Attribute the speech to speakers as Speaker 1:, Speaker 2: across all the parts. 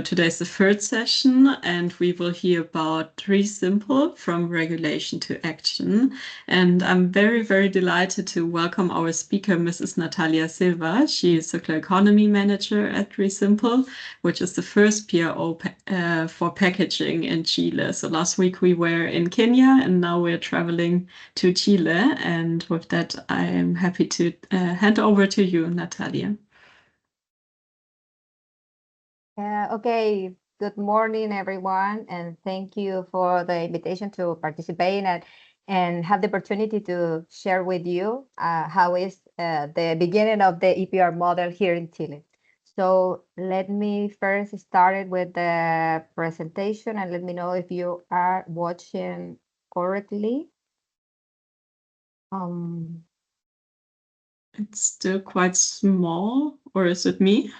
Speaker 1: Today's the third session, and we will hear about ReSimple from regulation to action. And I'm very, very delighted to welcome our speaker, Mrs. Nathalia Silva. She is Circular Economy Manager at ReSimple, which is the first PRO for packaging in Chile. So last week we were in Kenya, and now we're traveling to Chile. And with that, I am happy to hand over to you, Nathalia.
Speaker 2: Okay, good morning, everyone, and thank you for the invitation to participate and have the opportunity to share with you how is the beginning of the EPR model here in Chile. So let me first start with the presentation and let me know if you are watching correctly.
Speaker 1: It's still quite small, or is it me?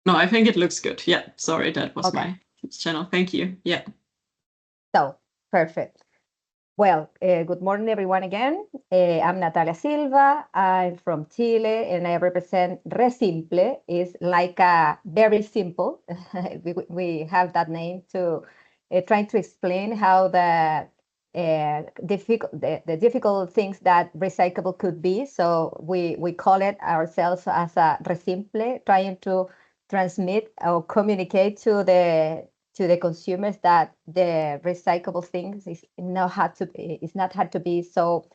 Speaker 1: No, I think it looks good. Yeah, sorry, that was my channel. Thank you. Yeah.
Speaker 2: So, perfect. Well, good morning, everyone, again. I'm Nathalia Silva. I'm from Chile, and I represent ReSimple. It's like a very simple. we have that name to try to explain how the difficult things that recyclable could be. So we call it ourselves as a ReSimple, trying to transmit or communicate to the consumers that the recyclable things is not had to be so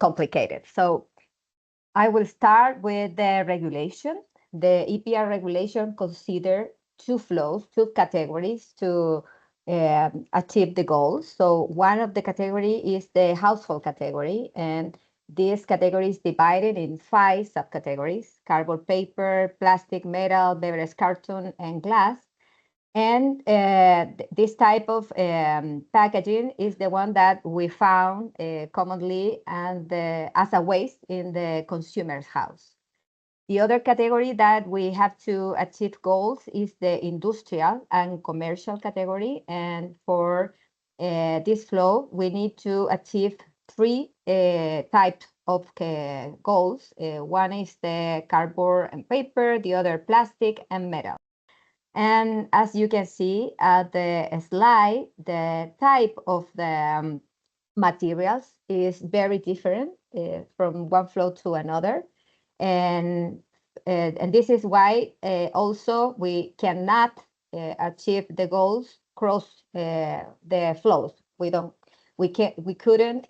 Speaker 2: complicated. So I will start with the regulation. The EPR regulation consider two categories to achieve the goals. So one of the category is the household category, and this category is divided in 5 subcategories: cardboard, paper, plastic, metal, beverage carton, and glass. And this type of packaging is the one that we found commonly and as a waste in the consumer's house. The other category that we have to achieve goals is the industrial and commercial category. And for this flow, we need to achieve 3 types of goals. One is the cardboard and paper, the other plastic and metal. And as you can see at the slide, the type of the materials is very different from one flow to another. And this is why also we cannot achieve the goals cross the flows. We couldn't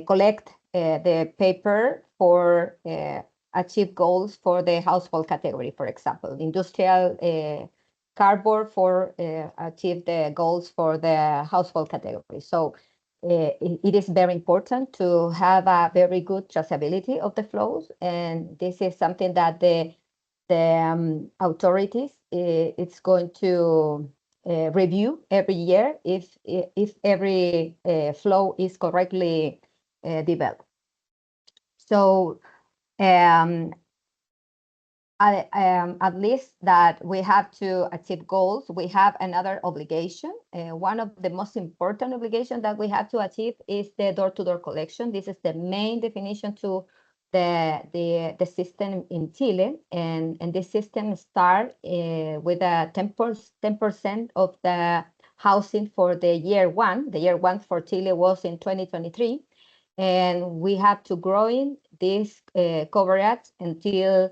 Speaker 2: collect the paper for achieve goals for the household category, for example, industrial cardboard for achieve the goals for the household category. So it is very important to have a very good traceability of the flows, and this is something that the authorities it's going to review every year if every flow is correctly developed. So at least that we have to achieve goals, we have another obligation. One of the most important obligations that we have to achieve is the door-to-door collection. This is the main definition to the system in Chile, and this system start with a 10% of the housing for the year one. The year one for Chile was in 2023, and we have to grow in this coverage until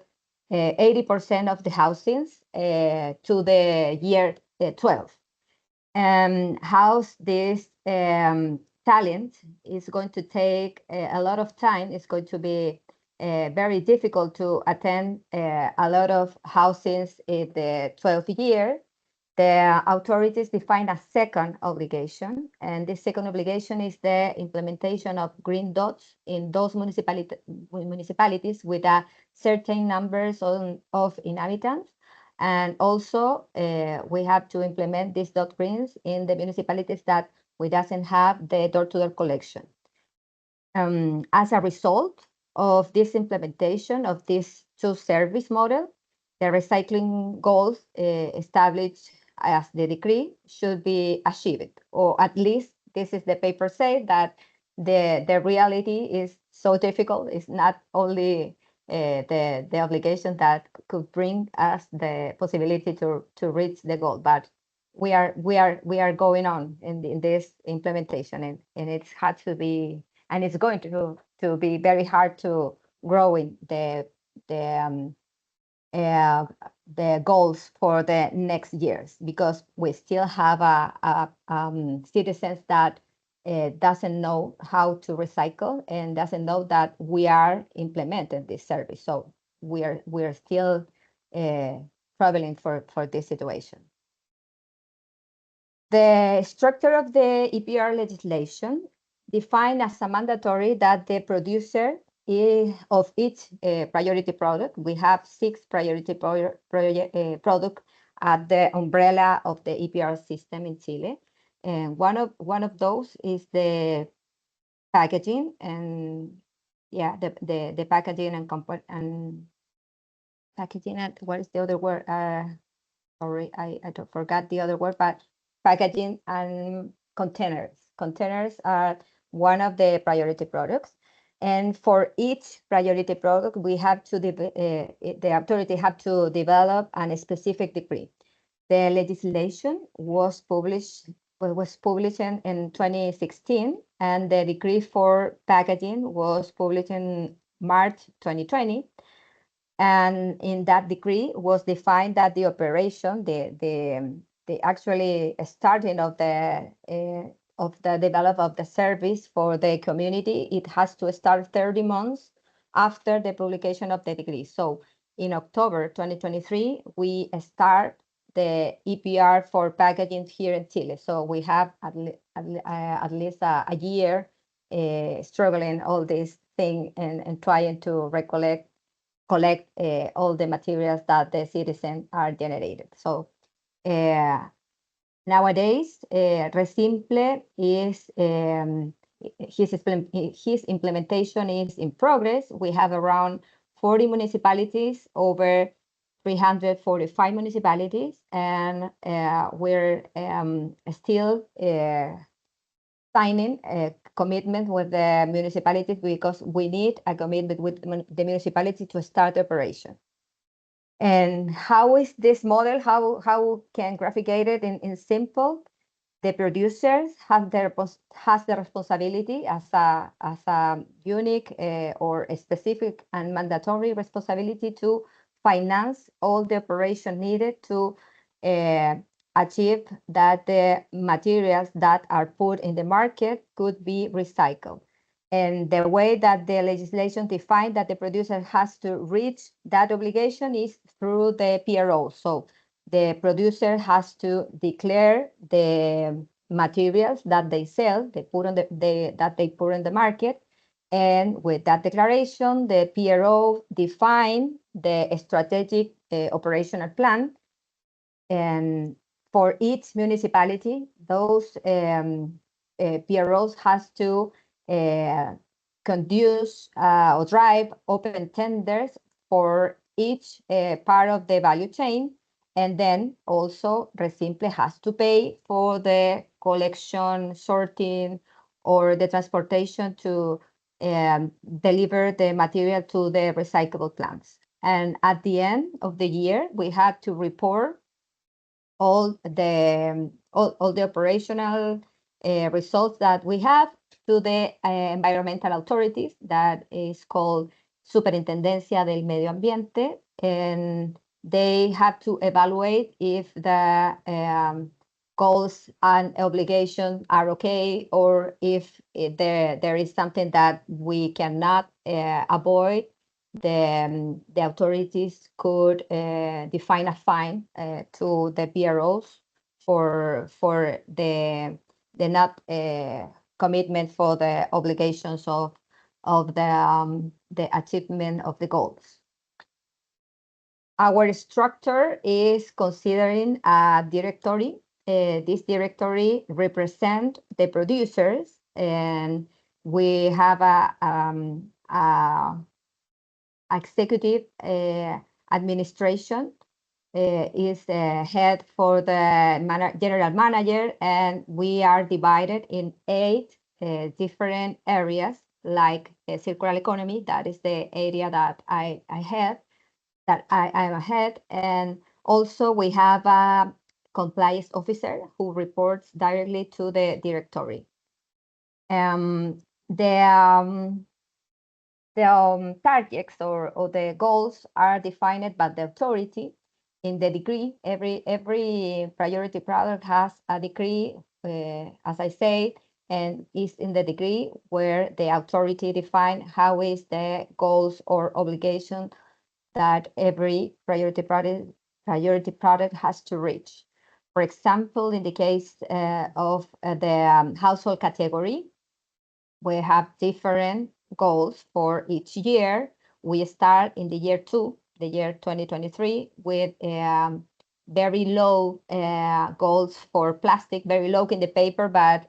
Speaker 2: 80% of the housings to the year 12. And how this talent is going to take a lot of time. It's going to be very difficult to attend a lot of housings in the 12th year. The authorities define a second obligation, and this second obligation is the implementation of green dots in those municipalities with a certain numbers of inhabitants. And also, we have to implement these dot greens in the municipalities that we doesn't have the door-to-door collection. As a result of this implementation of this two-service model, the recycling goals established as the decree should be achieved, or at least this is the paper say that the reality is so difficult. It's not only the obligation that could bring us the possibility to reach the goal. But we are going on in this implementation, and it's hard to be, and it's going to be very hard to grow in the goals for the next years, because we still have citizens that doesn't know how to recycle and doesn't know that we are implementing this service. So we're still traveling for this situation. The structure of the EPR legislation defined as a mandatory that the producer of each priority product, we have 6 priority products at the umbrella of the EPR system in Chile. And one of those is the packaging, and yeah, the packaging and packaging, and what is the other word? Sorry, I forgot the other word, but packaging and containers. Containers are one of the priority products. And for each priority product, we have to the authority have to develop a specific decree. The legislation was published in 2016, and the decree for packaging was published in March 2020. And in that decree was defined that the operation, the actually starting of the development of the service for the community, it has to start 30 months after the publication of the decree. So in October 2023, we start the EPR for packaging here in Chile. So we have at least a year struggling all this thing and trying to collect all the materials that the citizens are generated. So nowadays, ReSimple is his implementation is in progress. We have around 40 municipalities, over 345 municipalities, and we're still signing a commitment with the municipalities, because we need a commitment with the municipality to start operation. And how is this model? How can graphicate it in simple? The producers has the responsibility as a unique or a specific and mandatory responsibility to finance all the operation needed to achieve that the materials that are put in the market could be recycled. And the way that the legislation defines that the producer has to reach that obligation is through the PRO. So the producer has to declare the materials that they sell, that they put in the market. And with that declaration, the PRO define the strategic operational plan. And for each municipality, those PROs has to conduce or drive open tenders for each part of the value chain. And then also ReSimple has to pay for the collection, sorting, or the transportation to deliver the material to the recyclable plants. And at the end of the year, we have to report all the operational results that we have to the environmental authorities, that is called Superintendencia del Medio Ambiente, and they have to evaluate if the goals and obligations are okay, or if there is something that we cannot avoid. The authorities could define a fine to the PROs for the not commitment for the obligations of the achievement of the goals. Our structure is considering a directory. This directory represents the producers, and we have a executive administration is head for the general manager, and we are divided in 8 different areas like a circular economy. That is the area that I am ahead. And also we have a compliance officer who reports directly to the directory. Um, the targets or the goals are defined by the authority in the degree. Every priority product has a degree, as I said, and is in the degree where the authority define how is the goals or obligation that every priority product has to reach. For example, in the case of the household category, we have different goals for each year. We start in the year 2, the year 2023, with very low goals for plastic, very low in the paper, but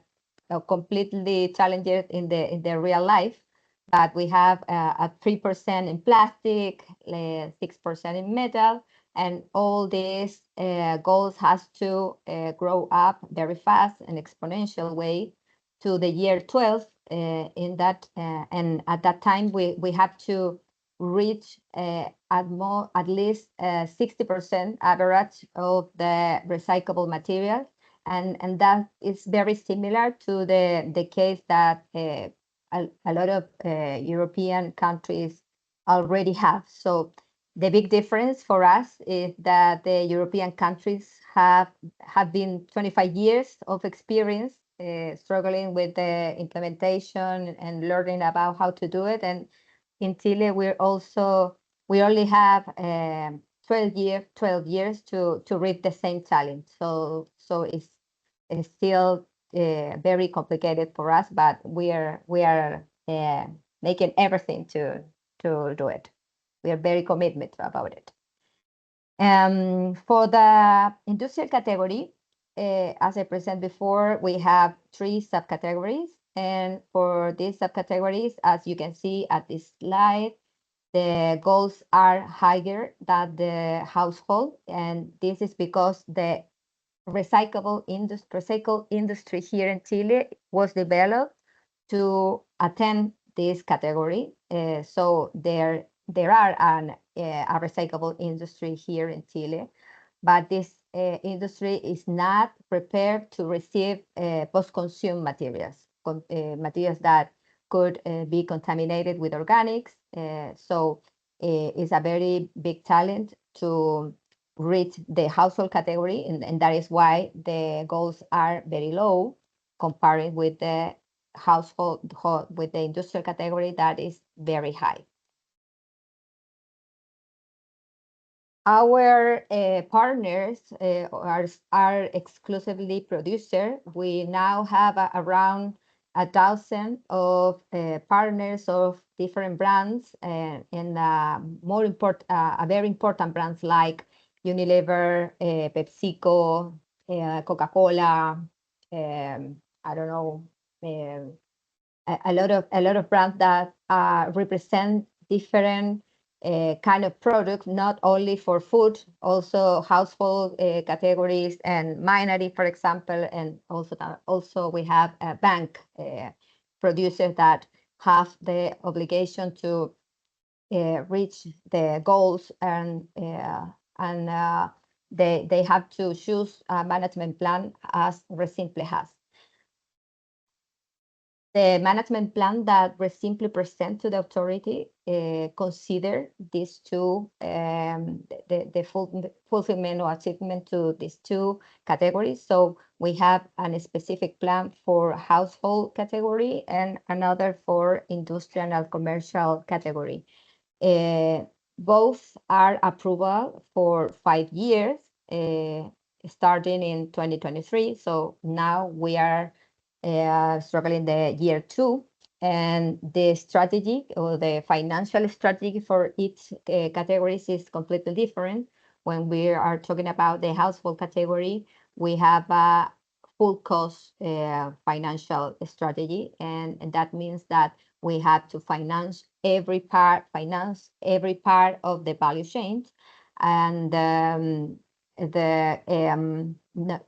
Speaker 2: completely challenging in the real life. But we have a 3% in plastic, 6% in metal, and all these goals has to grow up very fast and exponential way to the year 12 in that, and at that time we have to reach at least 60% average of the recyclable material, and that is very similar to the case that a lot of European countries already have. So the big difference for us is that the European countries have been 25 years of experience struggling with the implementation and learning about how to do it. And in Chile, we only have 12 years to reach the same challenge. So it's still very complicated for us, but we are making everything to do it. We are very committed about it. For the industrial category, as I presented before, we have 3 subcategories. And for these subcategories, as you can see at this slide, the goals are higher than the household. And this is because the recycle industry here in Chile was developed to attend this category. So there are a recyclable industry here in Chile, but this industry is not prepared to receive post-consume materials, materials that could be contaminated with organics. So it's a very big challenge to reach the household category, and that is why the goals are very low comparing with the household, with the industrial category that is very high. Our partners are exclusively producer. We now have around 1,000 of partners of different brands, and more important, very important brands like Unilever, PepsiCo, Coca-Cola, I don't know, a lot of brands that represent different kind of products, not only for food, also household categories and minery, for example, and also we have a bank producers that have the obligation to reach the goals, and they have to choose a management plan as ReSimple has. The management plan that ReSimple present to the authority consider these two, the fulfillment or achievement to these 2 categories. So we have a specific plan for household category and another for industrial and commercial category. Both are approval for 5 years, starting in 2023. So now we are struggling the year 2, and the strategy or the financial strategy for each categories is completely different. When we are talking about the household category, we have a full cost financial strategy, and that means that we have to finance every part of the value chain, and the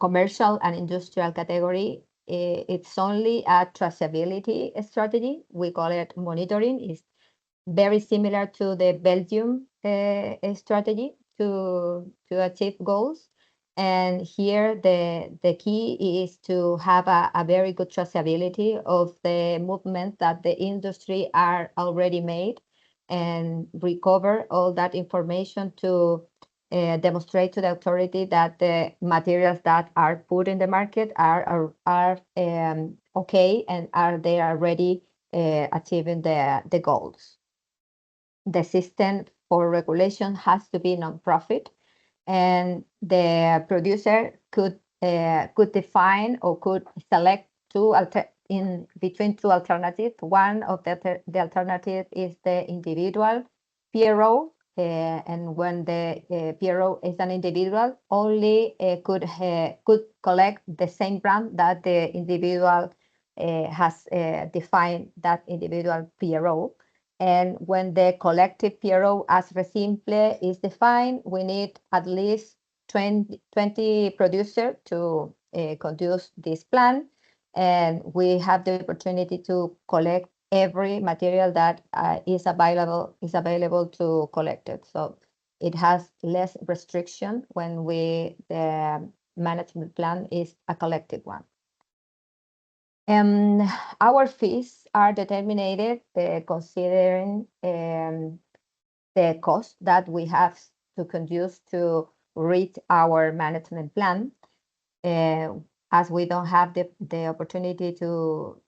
Speaker 2: commercial and industrial category it's only a traceability strategy. We call it monitoring. It's very similar to the Belgium strategy to achieve goals. And here the key is to have a very good traceability of the movement that the industry are already made and recover all that information to demonstrate to the authority that the materials that are put in the market are okay and they are already achieving the goals. The system for regulation has to be non-profit, and the producer could define or could select in between two alternatives. One of the alternative is the individual PRO, and when the PRO is an individual, only could collect the same brand that the individual has defined that individual PRO. And when the collective PRO as ReSimple is defined, we need at least 20 producers to conduce this plan. And we have the opportunity to collect every material that is available to collect it. So it has less restriction when the management plan is a collective one. Our fees are determined considering the cost that we have to conduce to reach our management plan. As we don't have the opportunity to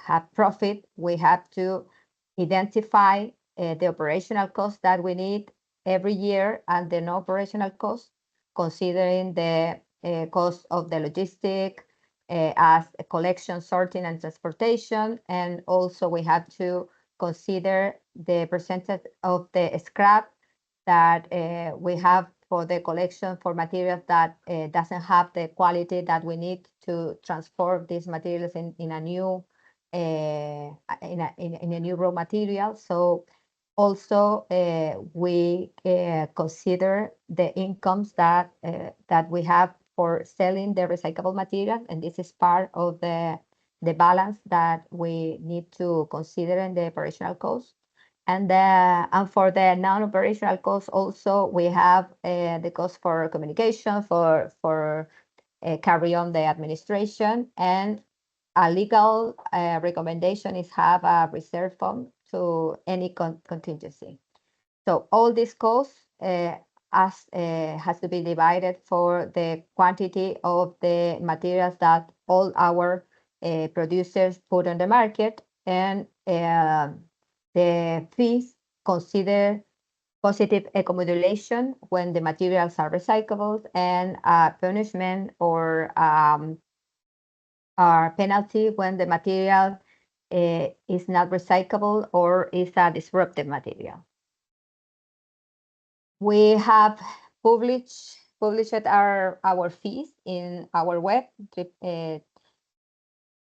Speaker 2: have profit, we have to identify the operational cost that we need every year and the non-operational cost, considering the cost of the logistic, as a collection, sorting, and transportation. And also we have to consider the percentage of the scrap that we have for the collection for materials that doesn't have the quality that we need to transform these materials in a new raw material. So also we consider the incomes that we have for selling the recyclable material, and this is part of the balance that we need to consider in the operational cost. And for the non-operational costs also, we have the cost for communication, for carry on the administration, and a legal recommendation is have a reserve fund to any contingency. So all these costs has to be divided for the quantity of the materials that all our producers put on the market, and the fees consider positive eco-modulation when the materials are recyclable, and punishment or penalty when the material is not recyclable or is a disruptive material. We have published our fees in our web,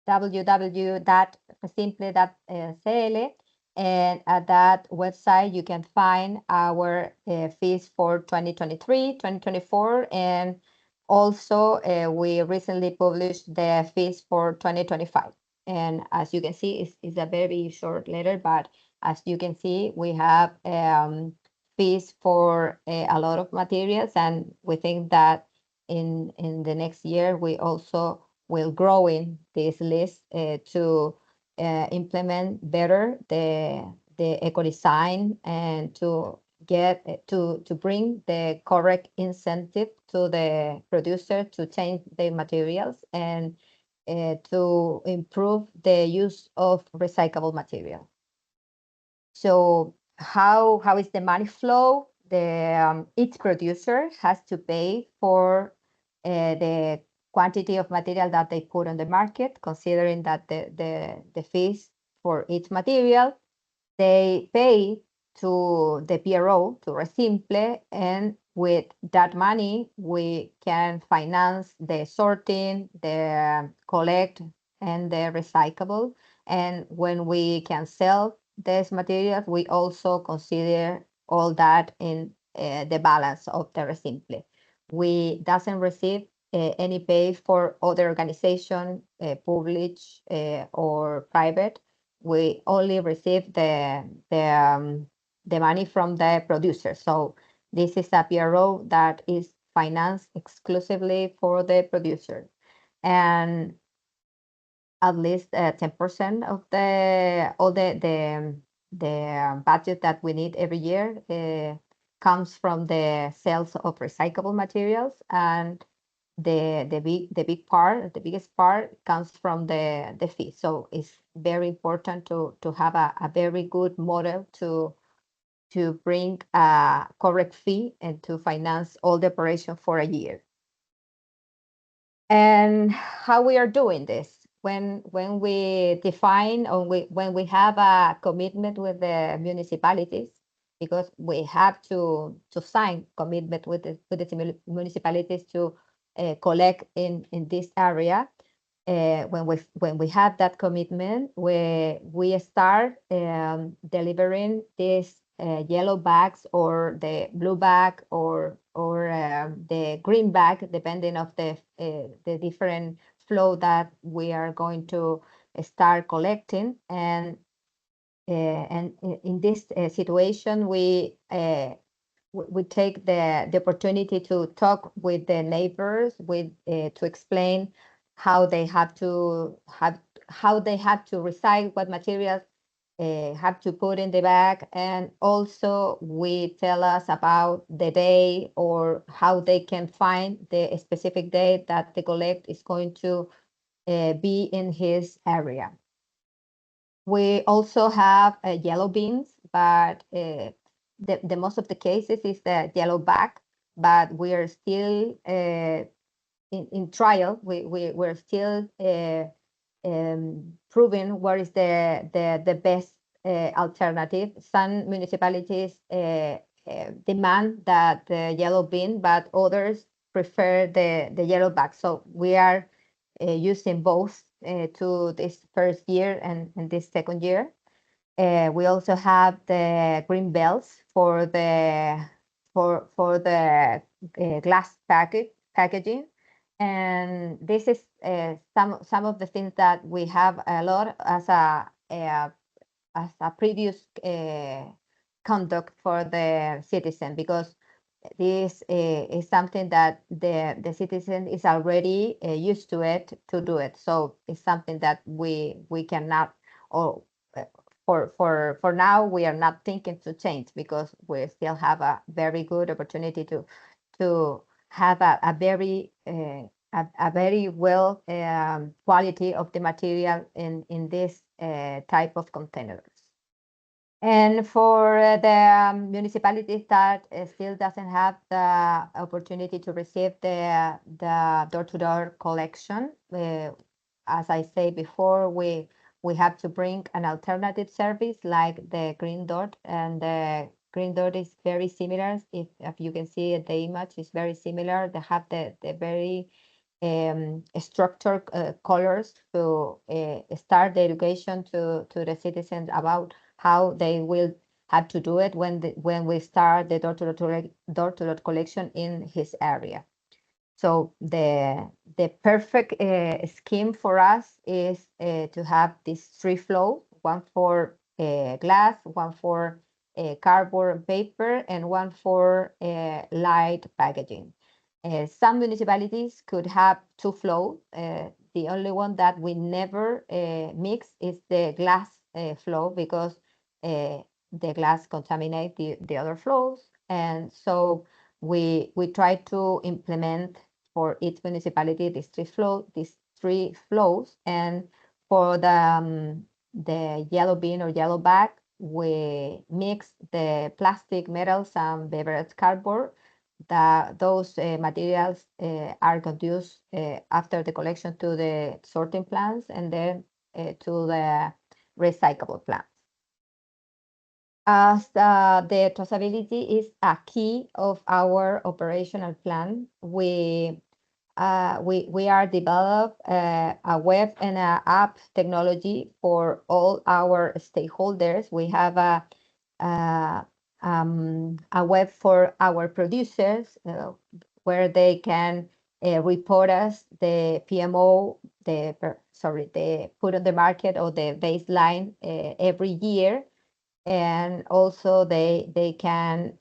Speaker 2: www.resimple.cl, and at that website you can find our fees for 2023, 2024, and also we recently published the fees for 2025. And as you can see, it's a very short letter, but as you can see, we have fees for a lot of materials, and we think that in the next year we also will grow in this list to implement better the eco design, and to get to bring the correct incentive to the producer to change the materials, and to improve the use of recyclable material. So how is the money flow? Each producer has to pay for the quantity of material that they put on the market, considering that the fees for each material, they pay to the PRO, to ReSimple, and with that money we can finance the sorting, the collect, and the recyclable. And when we can sell these materials, we also consider all that in the balance of the ReSimple. We doesn't receive any pay for other organization, public or private. We only receive the money from the producer. So this is a PRO that is financed exclusively for the producer, and at least 10% of the budget that we need every year comes from the sales of recyclable materials, and the biggest part comes from the fee. So it's very important to have a very good model to bring a correct fee and to finance all the operation for a year. And how we are doing this, when we define or when we have a commitment with the municipalities, because we have to sign commitment with the municipalities to collect in this area. When we have that commitment, we start delivering these yellow bags or the blue bag or the green bag, depending of the different flow that we are going to start collecting. And in this situation, we take the opportunity to talk with the neighbors, to explain how they have to recycle, what materials have to put in the bag, and also we tell us about the day or how they can find the specific day that the collect is going to be in his area. We also have yellow beans, but the most of the cases is the yellow bag, but we are still in trial. We're still proving what is the best alternative. Some municipalities demand that the yellow bin, but others prefer the yellow bag. So we are using both to this first year and this second year. We also have the green belts for the glass packaging, and this is some of the things that we have a lot as a previous conduct for the citizen, because this is something that the citizen is already used to it to do it. So it's something that we cannot, or for now we are not thinking to change, because we still have a very good opportunity to have a very well quality of the material in this type of containers. And for the municipalities that still doesn't have the opportunity to receive the door-to-door collection, as I say before, we have to bring an alternative service like the Green Dot, and the Green Dot is very similar. If you can see the image, is very similar. They have the very structured colors to start the education to the citizens about how they will have to do it when we start the door-to-door collection in his area. So the perfect scheme for us is to have this three flow: one for glass, one for cardboard and paper, and one for light packaging. Some municipalities could have two flow. The only one that we never mix is the glass flow, because the glass contaminate the other flows, and so we try to implement for each municipality these three flows. And for the yellow bin or yellow bag, we mix the plastic, metals, and beverage cardboard. Those materials are conduced after the collection to the sorting plants, and then to the recyclable plants. As the traceability is a key of our operational plan, we are develop a web and a app technology for all our stakeholders. We have a web for our producers where they can report us the PMO, they put on the market or the baseline every year. And also they can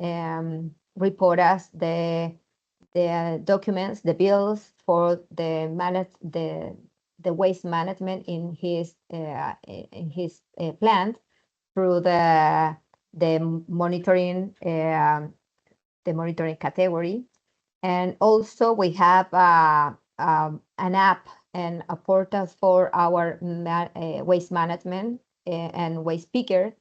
Speaker 2: report us the documents, the bills for the waste management in his plant through the monitoring category. And also we have an app and a portal for our waste management and waste picker,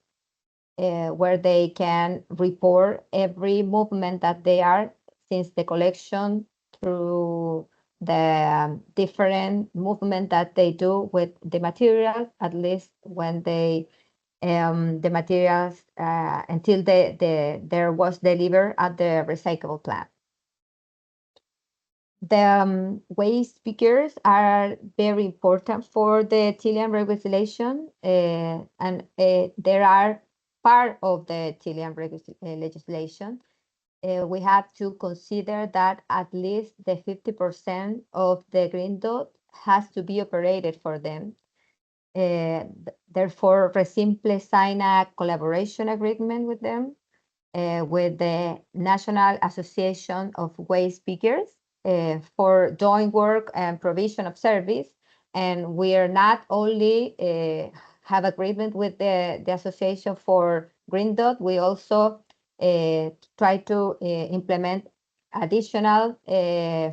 Speaker 2: where they can report every movement that they are since the collection through the different movement that they do with the material, at least when they the materials until there was delivered at the recyclable plant. The waste pickers are very important for the Chilean legislation, and they are part of the Chilean legislation. We have to consider that at least the 50% of the green dot has to be operated for them. Therefore, ReSimple signed a collaboration agreement with them, with the National Association of Waste Pickers, for joint work and provision of service. And we are not only have agreement with the association for Green Dot, we also try to implement additional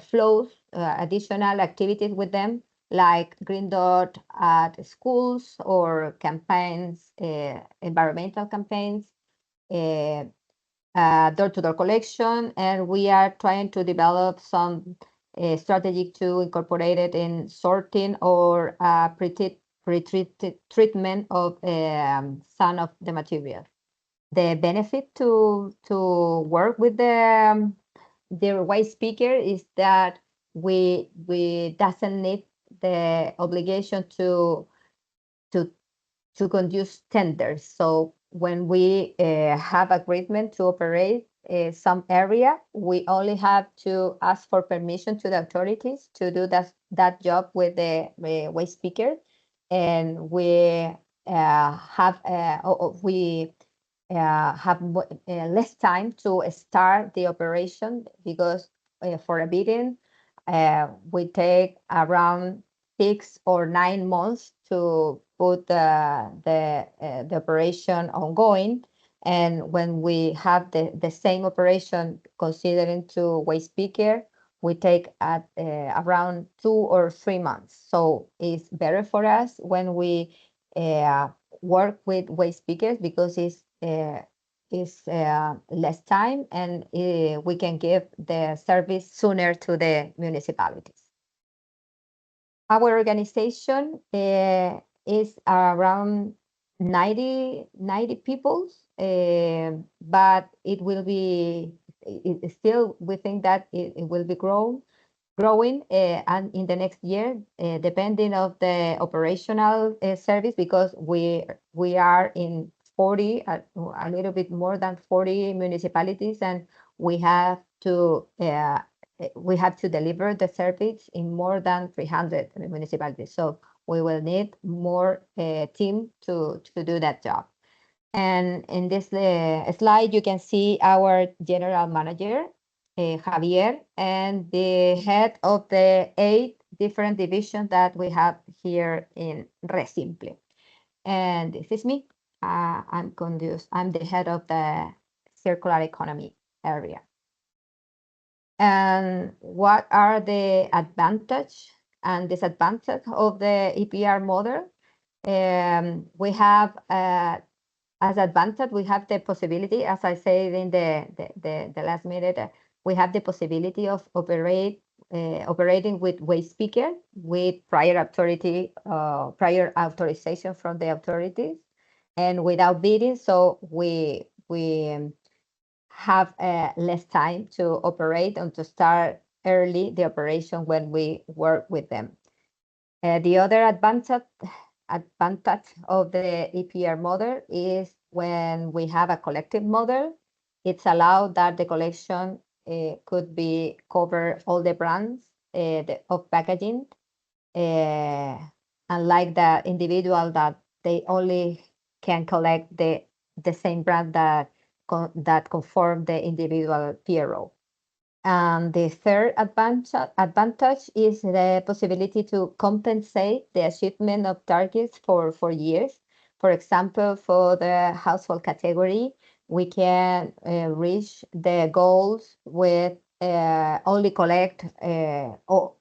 Speaker 2: flows, additional activities with them, like Green Dot at schools or campaigns, environmental campaigns, door-to-door collection, and we are trying to develop some strategy to incorporate it in sorting or pre-treatment of some of the material. The benefit to work with the waste picker is that we doesn't need the obligation to conduce tenders. So when we have agreement to operate some area, we only have to ask for permission to the authorities to do that job with the waste picker, and we have less time to start the operation, because for a bidding we take around 6 or 9 months to put the operation ongoing. And when we have the same operation considering to waste picker, we take at around 2 or 3 months. So it's better for us when we work with waste pickers, because it's less time, and we can give the service sooner to the municipalities. Our organization is around 90 people, but it will be still, we think that it will be growing and in the next year, depending of the operational service, because we are in 40, a little bit more than 40 municipalities, and we have to deliver the service in more than 300 municipalities. So we will need more team to do that job. And in this slide, you can see our general manager, Javier, and the head of the 8 different divisions that we have here in ReSimple. And this is me. I'm the head of the circular economy area. And what are the advantage and disadvantage of the EPR model? We have as advantage, we have the possibility, as I said in the last minute, we have the possibility of operating with waste picker with prior authorization from the authorities and without bidding. So we have less time to operate and to start early the operation when we work with them. The other advantage of the EPR model is when we have a collective model, it's allowed that the collection could be cover all the brands of packaging, unlike the individual that they only can collect the same brand that conform the individual PRO. And the third advantage is the possibility to compensate the achievement of targets for years. For example, for the household category, we can reach the goals with only collect or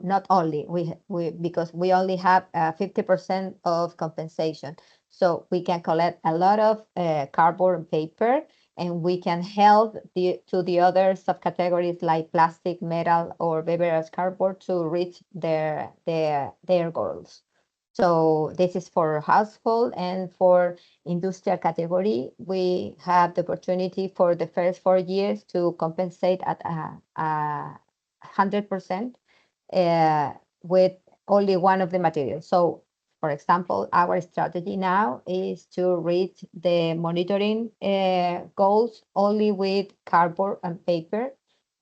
Speaker 2: not only we because we only have 50% of compensation, so we can collect a lot of cardboard and paper, and we can help to the other subcategories like plastic, metal, or beverage cardboard to reach their goals. So this is for household, and for industrial category, we have the opportunity for the first 4 years to compensate at 100% with only one of the materials. So, for example, our strategy now is to reach the monitoring goals only with cardboard and paper,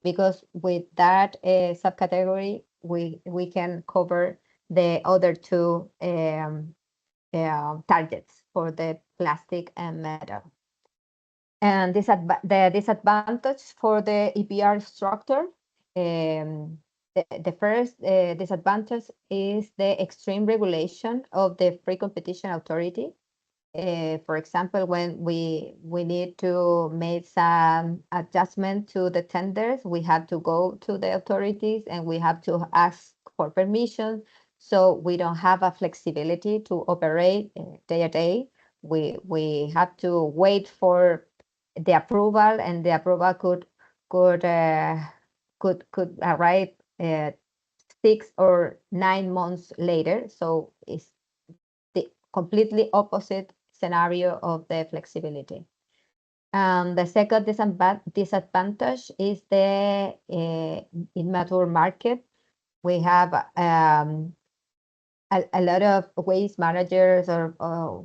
Speaker 2: because with that subcategory, we can cover the other two targets for the plastic and metal. And the disadvantage for the EPR structure, the first disadvantage is the extreme regulation of the Free Competition Authority. For example, when we need to make some adjustment to the tenders, we have to go to the authorities and we have to ask for permission. So we don't have a flexibility to operate day to day. We have to wait for the approval, and the approval could arrive 6 or 9 months later. So it's the completely opposite scenario of the flexibility. The second disadvantage is the immature market. We have a lot of waste managers or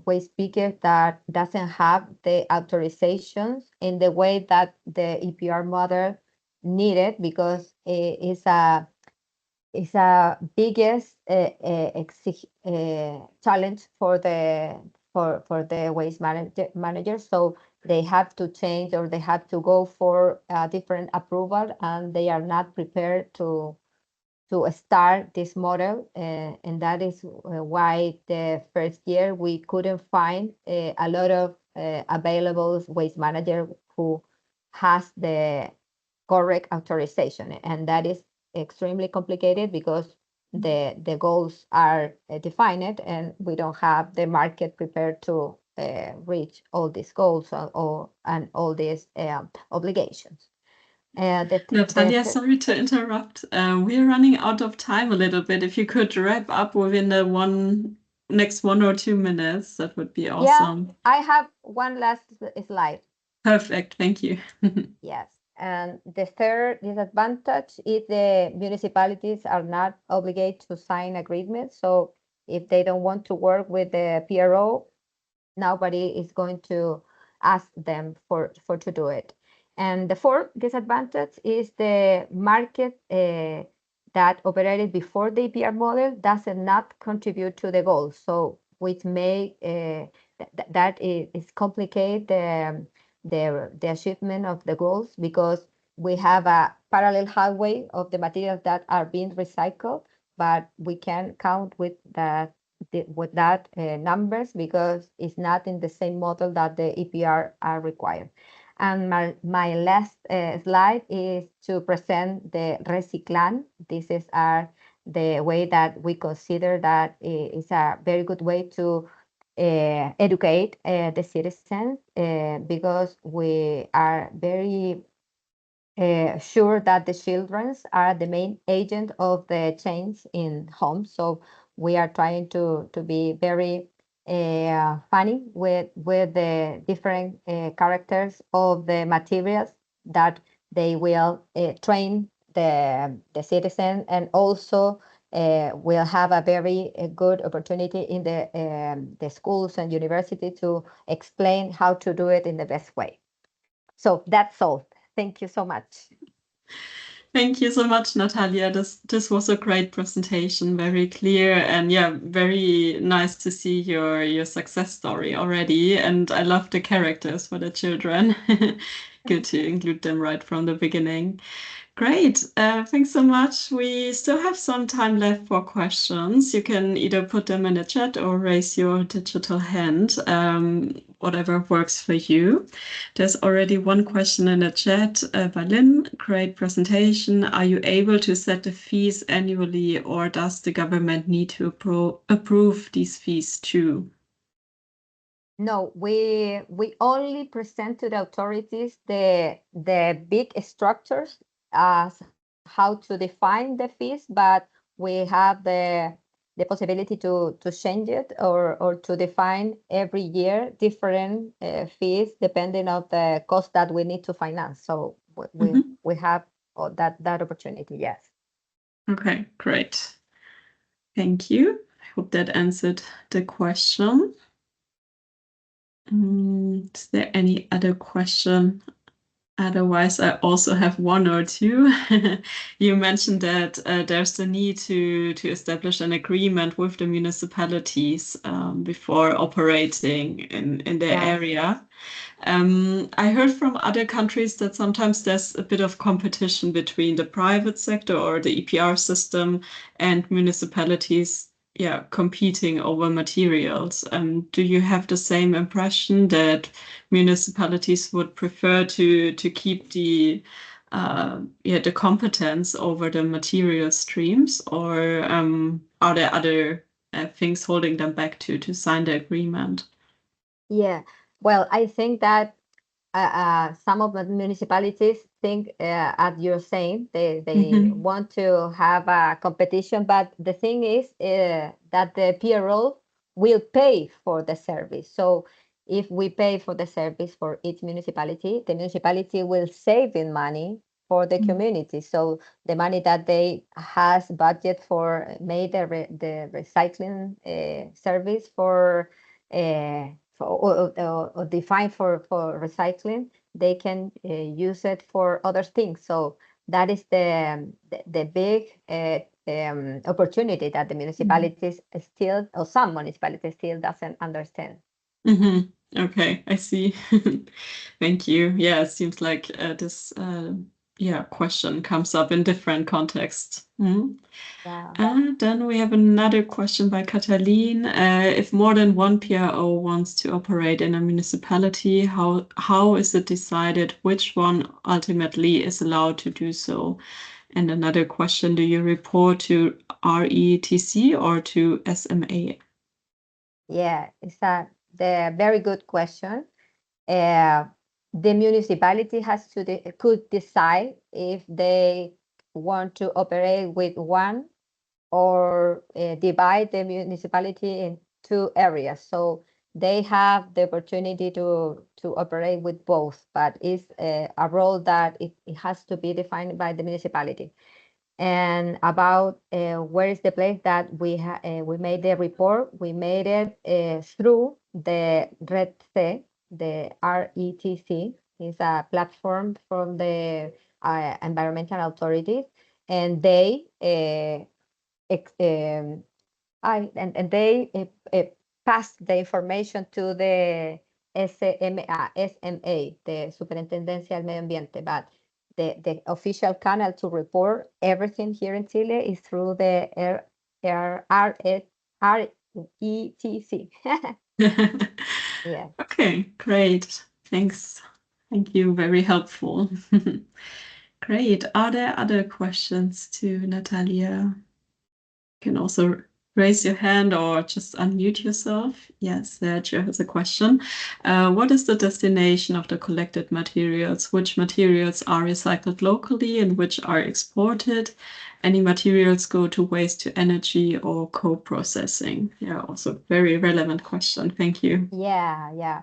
Speaker 2: waste pickers that doesn't have the authorizations in the way that the EPR model needed, because it's a biggest challenge for the waste managers. So they have to change, or they have to go for a different approval, and they are not prepared to start this model, and that is why the first year we couldn't find a lot of available waste manager who has the correct authorization, and that is extremely complicated because the goals are defined, and we don't have the market prepared to reach all these goals and all these obligations.
Speaker 1: Nathalia, sorry to interrupt. We are running out of time a little bit. If you could wrap up within the next 1 or 2 minutes, that would be awesome.
Speaker 2: Yeah, I have one last slide.
Speaker 1: Perfect, thank you.
Speaker 2: Yes, and the third disadvantage is the municipalities are not obligated to sign agreements. So if they don't want to work with the PRO, nobody is going to ask them to do it. And the fourth disadvantage is the market that operated before the EPR model does not contribute to the goals. So which may that is complicate the achievement of the goals, because we have a parallel highway of the materials that are being recycled, but we can count with that numbers, because it's not in the same model that the EPR are required. And my last slide is to present the Reciclan. This is the way that we consider that is a very good way to educate the citizens, because we are very sure that the children are the main agent of the change in homes. So we are trying to be very funny with the different characters of the materials that they will train the citizen, and also will have a very good opportunity in the schools and university to explain how to do it in the best way. So that's all. Thank you so much.
Speaker 1: Thank you so much, Natalia. This was a great presentation, very clear, and yeah, very nice to see your success story already. And I love the characters for the children. Good to include them right from the beginning. Great. Thanks so much. We still have some time left for questions. You can either put them in the chat or raise your digital hand, whatever works for you. There's already one question in the chat by Lynn. Great presentation. Are you able to set the fees annually, or does the government need to approve these fees too?
Speaker 2: No, we only present to the authorities the big structures as how to define the fees, but we have the possibility to change it or to define every year different fees depending on the cost that we need to finance. So we have that opportunity. Yes.
Speaker 1: Okay, great. Thank you. I hope that answered the question. Is there any other question? Otherwise, I also have one or two. You mentioned that there's the need to establish an agreement with the municipalities before operating in their
Speaker 2: Yes.
Speaker 1: area. I heard from other countries that sometimes there's a bit of competition between the private sector or the EPR system and municipalities, yeah, competing over materials. Do you have the same impression that municipalities would prefer to keep the the competence over the material streams, or are there other things holding them back to sign the agreement?
Speaker 2: Yeah. Well, I think that some of the municipalities think, as you're saying, they want to have a competition, but the thing is that the PRO will pay for the service. So if we pay for the service for each municipality, the municipality will save in money for the community. So the money that they has budget for made the recycling service or defined for recycling, they can use it for other things. So that is the big opportunity that the municipalities still, or some municipalities still doesn't understand.
Speaker 1: Okay, I see. Thank you. Yeah, it seems like this question comes up in different contexts.
Speaker 2: Yeah.
Speaker 1: Then we have another question by Katalin. If more than one PRO wants to operate in a municipality, how is it decided which one ultimately is allowed to do so? And another question, do you report to RETC or to SMA?
Speaker 2: Yeah, it's the very good question. The municipality could decide if they want to operate with one or divide the municipality in two areas. So they have the opportunity to operate with both, but it's a role that it has to be defined by the municipality. And about where is the place that we made the report, we made it through the RETC, the RETC is a platform from the environmental authorities, and they and they pass the information to the SMA, the Superintendencia del Medio Ambiente, but the official channel to report everything here in Chile is through the RETC. Yeah.
Speaker 1: Okay, great. Thanks. Thank you. Very helpful. Great. Are there other questions to Natalia? You can also raise your hand or just unmute yourself. Yes, Sergio has a question. What is the destination of the collected materials? Which materials are recycled locally and which are exported? Any materials go to waste to energy or co-processing? Yeah, also very relevant question. Thank you.
Speaker 2: Yeah, yeah.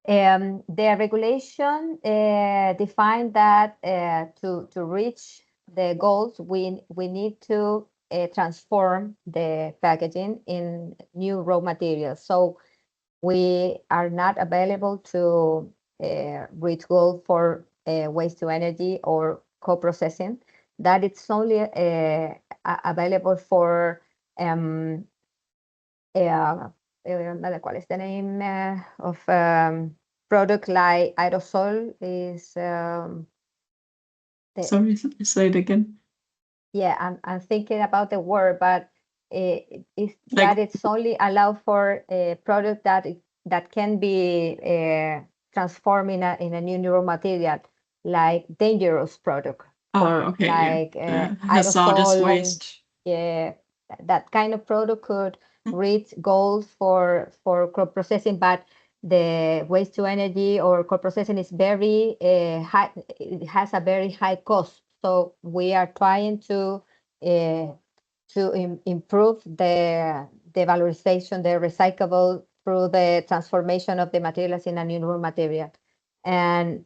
Speaker 2: The regulation defined that to reach the goals, we need to transform the packaging in new raw materials. So we are not available to reach goal for waste to energy or co-processing. that it's only available for ¿cuál is the name of product like aerosol is
Speaker 1: Sorry, say it again.
Speaker 2: Yeah, I'm thinking about the word, but it's
Speaker 1: Like,
Speaker 2: that it's only allowed for a product that can be transformed in a new neuromaterial, like dangerous product, for
Speaker 1: okay,
Speaker 2: like
Speaker 1: hazardous
Speaker 2: aerosol.
Speaker 1: waste.
Speaker 2: Yeah, that kind of product could
Speaker 1: Mm.
Speaker 2: reach goals for crop processing, but the waste to energy or crop processing is very high. It has a very high cost. So we are trying to improve the valorization, the recyclable through the transformation of the materials in a new raw material. And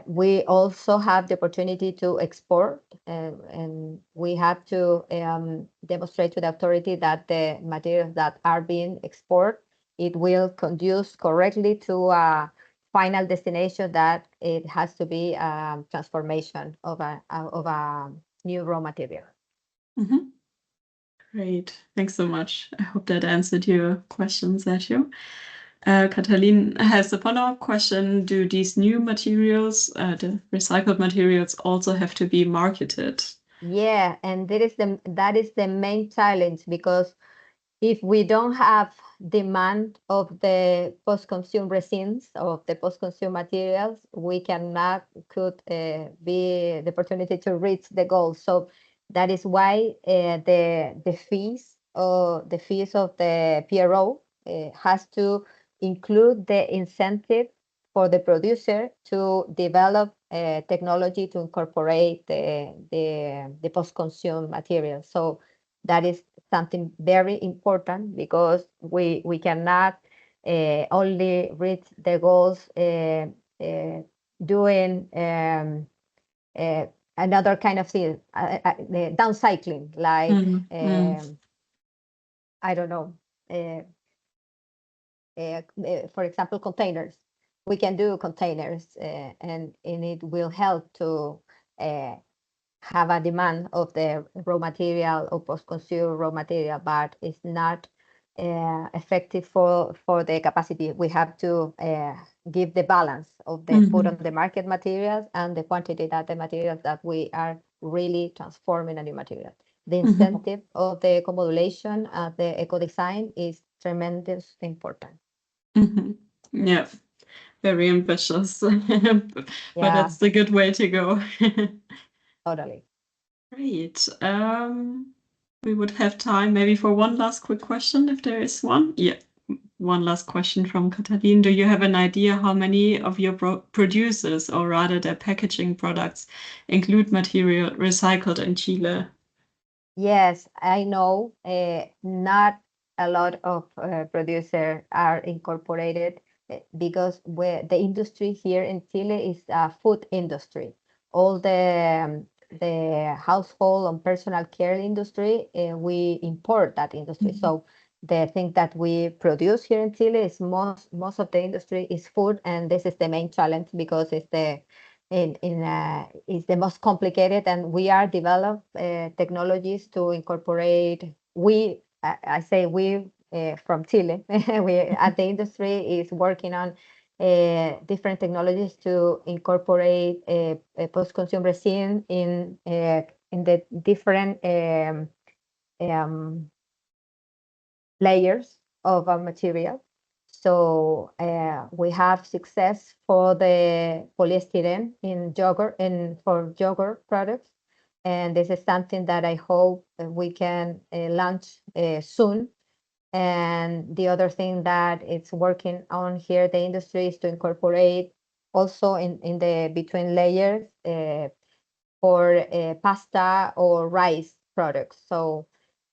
Speaker 2: we also have the opportunity to export, and we have to demonstrate to the authority that the materials that are being exported, it will conduce correctly to a final destination, that it has to be a transformation of a new raw material.
Speaker 1: Mm-hmm. Great, thanks so much. I hope that answered your question, Sergio. Katalin has a follow-up question. Do these new materials, the recycled materials, also have to be marketed?
Speaker 2: Yeah, and that is the main challenge, because if we don't have demand of the post-consumer resins, of the post-consumer materials, we could be the opportunity to reach the goal. So that is why the fees of the PRO has to include the incentive for the producer to develop technology to incorporate the post-consumer material. So that is something very important, because we cannot only reach the goals doing another kind of thing, the downcycling, like I don't know, for example, containers. We can do containers, and it will help to have a demand of the raw material or post-consumer raw material, but it's not effective for the capacity. We have to give the balance of the put on the market materials and the quantity that the materials that we are really transforming a new material. The incentive of the eco-modulation, the eco-design is tremendously important.
Speaker 1: Yeah, very ambitious, but
Speaker 2: Yeah,
Speaker 1: that's the good way to go.
Speaker 2: totally.
Speaker 1: Great. We would have time maybe for one last quick question, if there is one. Yeah, one last question from Katalin. Do you have an idea how many of your producers, or rather their packaging products, include material recycled in Chile?
Speaker 2: Yes, I know not a lot of producers are incorporated because the industry here in Chile is a food industry. All the household and personal care industry, we import that industry. So the thing that we produce here in Chile is most of the industry is food, and this is the main challenge, because it's is the most complicated, and we are develop technologies to incorporate. I say we from Chile. We at the industry is working on different technologies to incorporate a post-consumer resin in the different layers of a material. So we have success for the polyester in yogurt and for yogurt products. And this is something that I hope we can launch soon. And the other thing that it's working on here, the industry, is to incorporate also in the between layers for pasta or rice products. So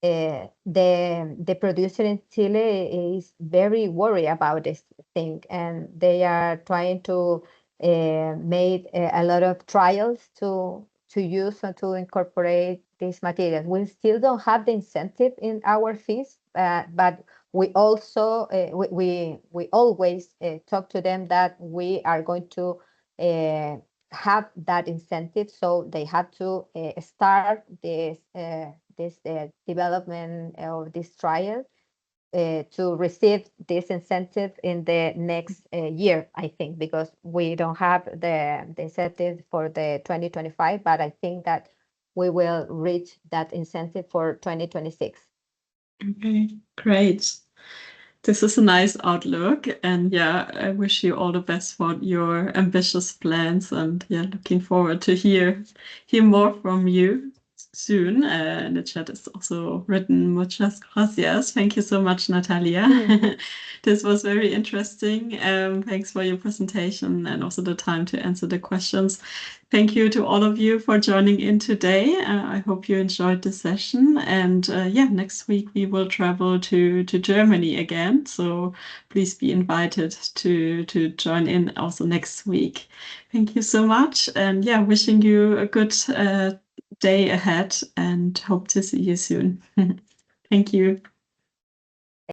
Speaker 2: the producer in Chile is very worried about this thing, and they are trying to make a lot of trials to use and to incorporate these materials. We still don't have the incentive in our fees, but we also we always talk to them that we are going to have that incentive, so they have to start this development of this trial to receive this incentive in the next year, I think, because we don't have the incentive for the 2025, but I think that we will reach that incentive for 2026.
Speaker 1: Okay, great. This is a nice outlook, and yeah, I wish you all the best for your ambitious plans, and yeah, looking forward to hear more from you soon. In the chat is also written muchas gracias. Thank you so much, Nathalia. This was very interesting. Thanks for your presentation and also the time to answer the questions. Thank you to all of you for joining in today. I hope you enjoyed the session. And yeah, next week we will travel to Germany again. So please be invited to join in also next week. Thank you so much. And yeah, wishing you a good day ahead and hope to see you soon. Thank you.